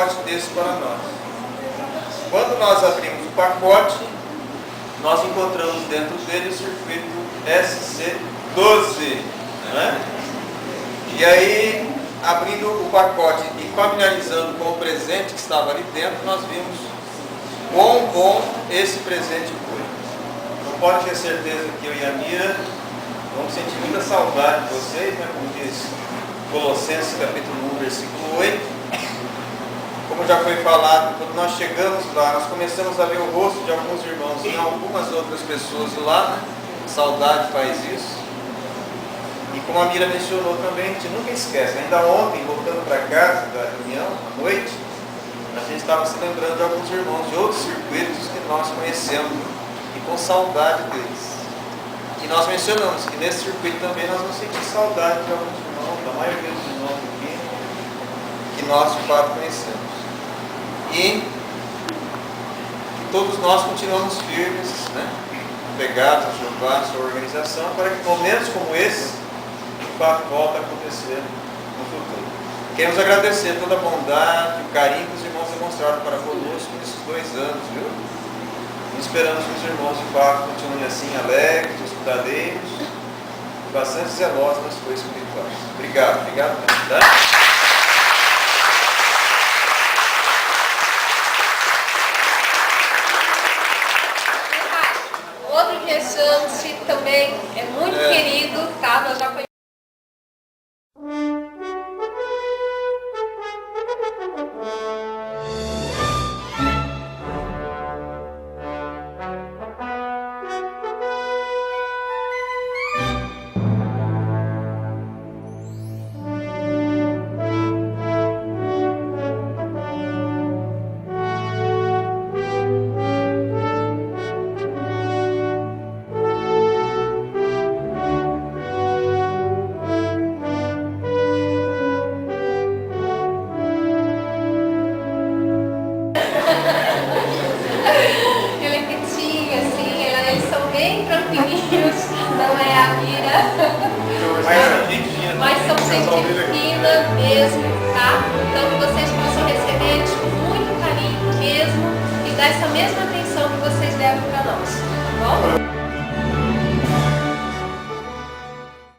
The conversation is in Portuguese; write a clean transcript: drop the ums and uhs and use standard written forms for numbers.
pacote desse para nós. Quando nós abrimos o pacote, nós encontramos dentro dele o circuito SC12. Né? E aí, abrindo o pacote e familiarizando com o presente que estava ali dentro, nós vimos quão bom esse presente foi. Não pode ter certeza que eu e a Mira vamos sentir muita saudade de vocês, né? Como diz Colossenses capítulo 1, versículo 8. Como já foi falado, quando nós chegamos lá, nós começamos a ver o rosto de alguns irmãos e algumas outras pessoas lá, né? Saudade faz isso. E como a Mira mencionou também, a gente nunca esquece. Ainda ontem, voltando para casa da reunião, à noite, a gente estava se lembrando de alguns irmãos de outros circuitos que nós conhecemos e com saudade deles. E nós mencionamos que nesse circuito também nós vamos sentir saudade de alguns irmãos, da maioria dos irmãos aqui, que nós de fato conhecemos. E que todos nós continuamos firmes, né? Pegados a Jeová, a sua organização, para que momentos como esse, de fato, voltem a acontecer no futuro. Queremos agradecer toda a bondade, o carinho que os irmãos demonstraram para conosco nesses 2 anos, viu? E esperamos que os irmãos, de fato, continuem assim, alegres, hospitaleiros, e bastante zelosos nas coisas espirituais. Obrigado mesmo, tá? Outro gestantes também é muito querido, tá? Nós já conhecemos. Mas são gente fina mesmo.